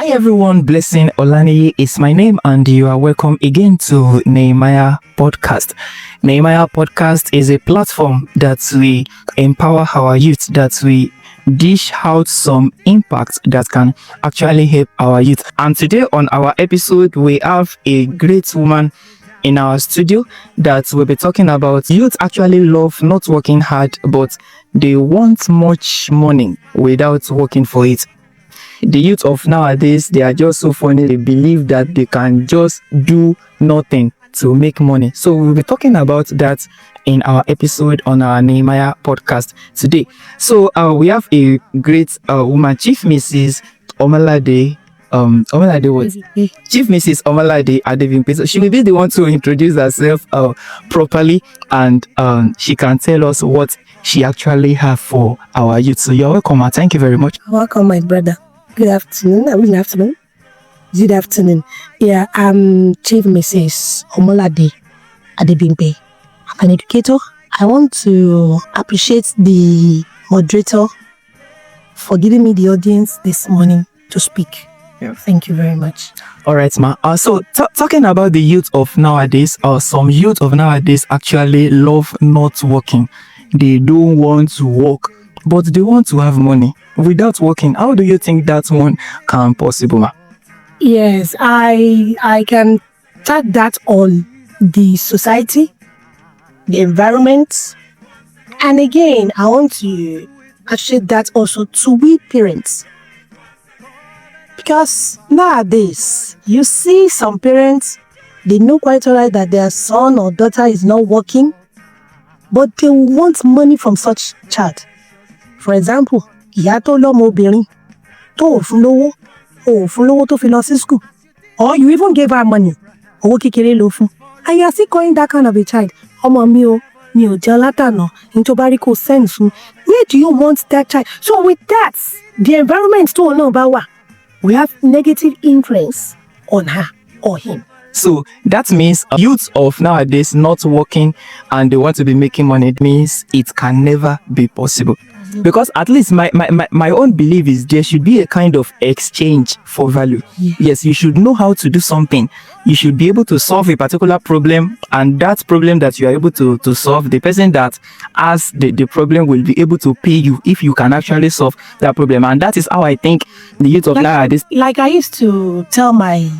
Hi everyone, Blessing Olaniyi is my name and you are welcome again to Nehemiah Podcast. Nehemiah Podcast is a platform that we empower our youth, that we dish out some impact that can actually help our youth. And today on our episode, we have a great woman in our studio that will be talking about youth actually love not working hard, but they want much money without working for it. The youth of nowadays, they are just so funny. They believe that they can just do nothing to make money. So we'll be talking about that in our episode on our Nehemiah podcast today. So we have a great woman, Chief Mrs. Omolade. Chief Mrs. Omolade Adebimpe. So she will be the one to introduce herself properly, and she can tell us what she actually have for our youth. So you're welcome, ma. Thank you very much. Welcome, my brother. Good afternoon. Good afternoon. Yeah, I'm Chief Mrs. Omolade Adebimpe. I'm an educator. I want to appreciate the moderator for giving me the audience this morning to speak. Yeah. Thank you very much. All right, ma. So talking about the youth of nowadays, some youth of nowadays actually love not working. They don't want to work, but they want to have money without working. How do you think that one can possible, ma? Yes, I can tag that on the society, the environment, and again, I want to appreciate that also to we parents. Because nowadays, you see some parents, they know quite alright that their son or daughter is not working, but they want money from such child. For example, ìyá tó lọ́mọ obìnrin tó ò fún lówó tó fi lọ sí school, or you even gave her money, owó kékeré ló fún, and you are still calling that kind of a child, ọmọ mi ò jẹun látàná, ní tó bá rí kó send fún. Where do you want that child? So with that, the environment tó náà bá wà, we have negative influence on her or him. So that means youth of nowadays not working and they want to be making money. It means it can never be possible. Because at least my own belief is there should be a kind of exchange for value. Yeah. Yes, you should know how to do something. You should be able to solve a particular problem, and that problem that you are able to solve, the person that has the problem will be able to pay you if you can actually solve that problem. And that is how I think the youth of nowadays. Like I used to tell my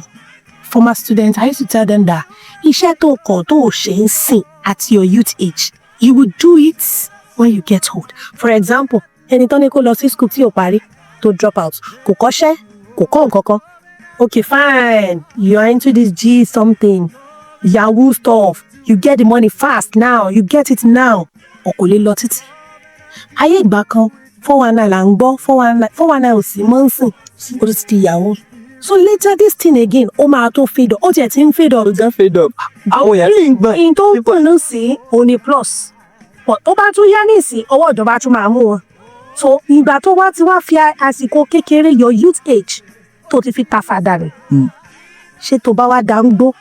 former students, I used to tell them that iṣẹ́ tó kọ̀ tó ṣe ń sìn at your youth age, you will do it when you get old. For example, ẹni tó ní kó lọ sí school tí ò parí tó drop out, kò kọ́ṣẹ́, kò kọ́ nǹkankan. Okay, fine, you are into this G something, Yahoo stuff, you get the money fast now, you get it now, o kò lè lọ títí. Ayé ìgbà kan, 419 là ń gbọ́, 419 ò sí mọ́ ń sìn, ó ti di Yahoo. So later this thing again, ó máa tó fade up, ó tiẹ̀ ti ń fade up. Àwọn èèyàn rí gbọ́n. In tó ń pè ló sí, ó ní plus. But tó bá tún yá nísìn, ọwọ́ ìjọba tún máa mú wọn. So ìgbà tó wá ti wá fi àsìkò kékeré your youth age tó ti fi ta fàdà rẹ̀. Ṣé tó bá wá darúgbó,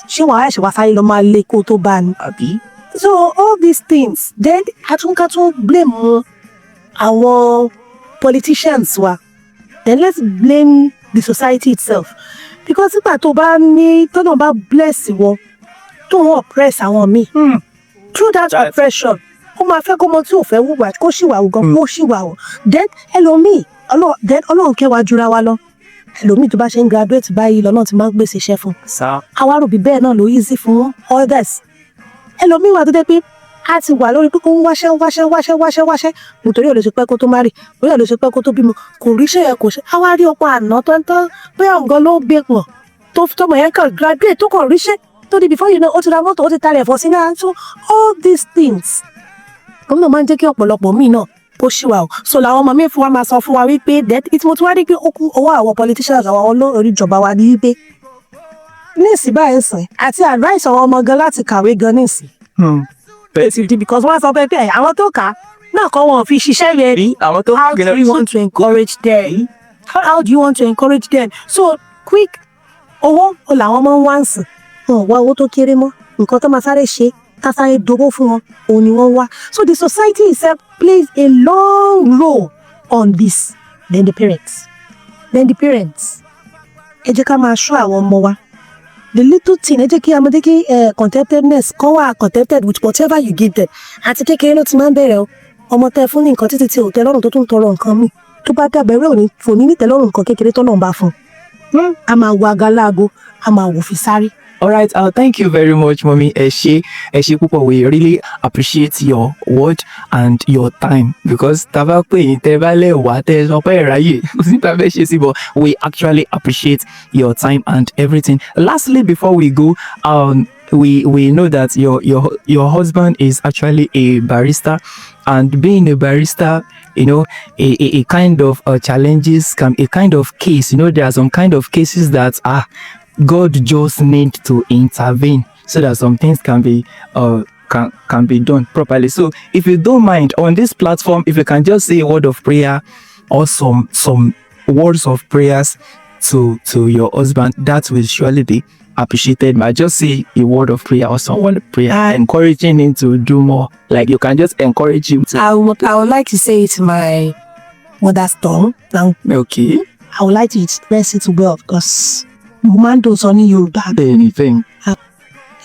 ṣé wàá ẹ̀ṣẹ̀ wá sáyé lọ máa lé kó tó bá ní? Àbí? So all these things, then àtúnkàtún blame àwọn politicians wa. Then let's blame the society itself. Because nígbà tó bá ní, tó náà bá bless wọn, tó wọ́n oppress àwọn míì. Through that oppression, ó máa fẹ́ kó mọ tí ò fẹ́ wùwà kó ṣìwà wù gan kó ṣìwà wù. Then ẹlòmíì ọlọ́run kẹwàá jura wa lọ. Ẹlòmíì tó bá ṣe ń graduate báyìí lọ́nà tí máa ń gbèsè iṣẹ́ fún. Àwa rò bí bẹ́ẹ̀ náà ló easy fún others. Ẹlòmíì wà tó dé pé a ti wà lórí pé kó ń wáṣẹ́ nítorí ò lè ṣe pẹ́ kó tó má rì, bóyá ò lè ṣe pẹ́ kó tó bímọ, kò ríṣẹ́ yẹn kò ṣe. Àwa rí ọkọ àná tó ń tán bóyá nǹkan ló gbé pọ̀ tó tọmọ yẹn kàn graduate tó kàn ríṣẹ́ tó di before you know ó ti ra mọ́tò ó ti talẹ̀ fọ́ sí náà. So all these things gómìnà máa ń jẹ́ kí ọ̀pọ̀lọpọ̀ míì náà kó ṣìwà o. So làwọn ọmọ mi fún wa máa sọ fún wa wípé mo ti wá rí pé ó kú owó àwọn politicians àwọn olórí ìjọba wa ní wípé ní ìsìn báyìí sìn àti advice àwọn ọmọ gan láti kàwé gan ní ìsìn. Because wọ́n sọ pé àwọn tó kà á náà kọ́ wọn fi ṣiṣẹ́ rẹ̀ rí. How do you want to encourage them? How do you want to encourage them? So quick owó làwọn ọmọ wá ń sìn. Wọn wá owó tó kéré mọ́, nǹkan tó máa sáré ṣe ká sáré dogó fún wọn òun ni wọ́n wá. So the society itself plays a long role on this. Then the parents. ẹ jẹ́ ká máa ṣọ́ àwọn ọmọ wa. The little thing, ẹ jẹ́ kí amọ̀dé kí contentedness kan wà contented with whatever you give them. Àti kékeré ló ti máa ń bẹ̀rẹ̀ o. Ọmọ tẹ fún ní nǹkan títí tí ò tẹ́ lọ́rùn tó tún tọrọ nǹkan mi. Tó bá dàbẹ̀rẹ̀ òní fò ní nítẹ́lọ́rùn nǹkan kékeré tó náà bá fún. A máa wo agaláago, a máa wò fi sáré. All right, thank you very much, Mommy. Ẹ ṣé púpọ̀. We really appreciate your word and your time because taba pé yín tẹ́ bá lè wá tẹ́ sọ pé ráyè but we actually appreciate your time and everything. Lastly, before we go, we know that your husband is actually a barrister, and being a barrister, you know, a kind of challenges can a kind of case. You know, there are some kind of cases that God just need to intervene so that some things can be done properly. So if you don't mind, on this platform, if you can just say a word of prayer or some words of prayers to your husband, that will surely be appreciated. But just say a word of prayer or some word of prayer, encouraging him to do more. Like you can just encourage him to. I would like to say it my mother's tongue. Okay. I would like to express it well because woman does only Yoruba. Anything.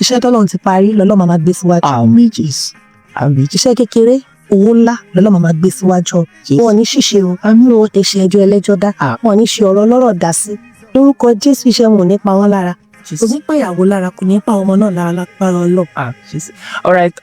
Iṣẹ́ tọ́lọ́run ti parí lọ́lọ́run máa gbé síwájú. Àmín Jésù. Àmín Jésù. Iṣẹ́ kékeré owó ńlá lọ́lọ́run máa gbé síwájú. Wọ́n ní ṣìṣe o. Wọ́n ti ṣe ẹjọ́ ẹlẹ́jọ́ dá. Wọ́n ní ṣe ọ̀rọ̀ ọlọ́rọ̀ dá sí. Lórúkọ Jésù iṣẹ́ wọn ò ní pa wọ́n lára. Kò ní pa ìyàwó lára, kò ní pa ọmọ náà lára lápá Ọlọ́run. All right.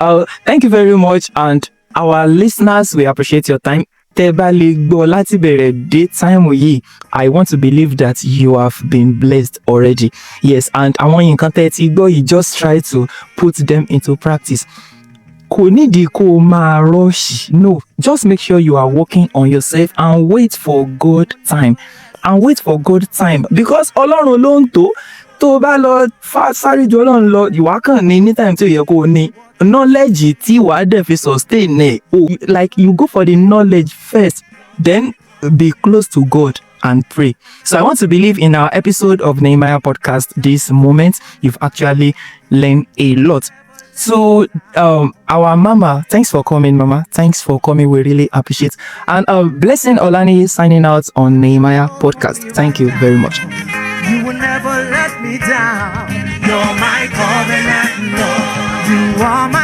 Thank you very much, and our listeners, we appreciate your time. Tẹ́ bá lè gbọ́ láti bẹ̀rẹ̀ dé time yìí, I want to believe that you have been blessed already. Yes, and àwọn nǹkan tẹ́ ti gbọ́ yìí, just try to put them into practice. Kò nídìí kó máa rush. No, just make sure you are working on yourself and wait for God time. Because Ọlọ́run ló ń tó bá lọ sáré ju Ọlọ́run lọ, ìwà kan ní time tí ó yẹ kó ní. Knowledge tí wàá dẹ̀ fi sustain ẹ̀. Like you go for the knowledge first, then be close to God and pray. So I want to believe in our episode of Nehemiah podcast this moment, you've actually learned a lot. So our mama, thanks for coming, mama. Thanks for coming. We really appreciate. And Blessing Olani signing out on Nehemiah podcast. Thank you very much. You will never let me down. You're my covenant, Lord. You are my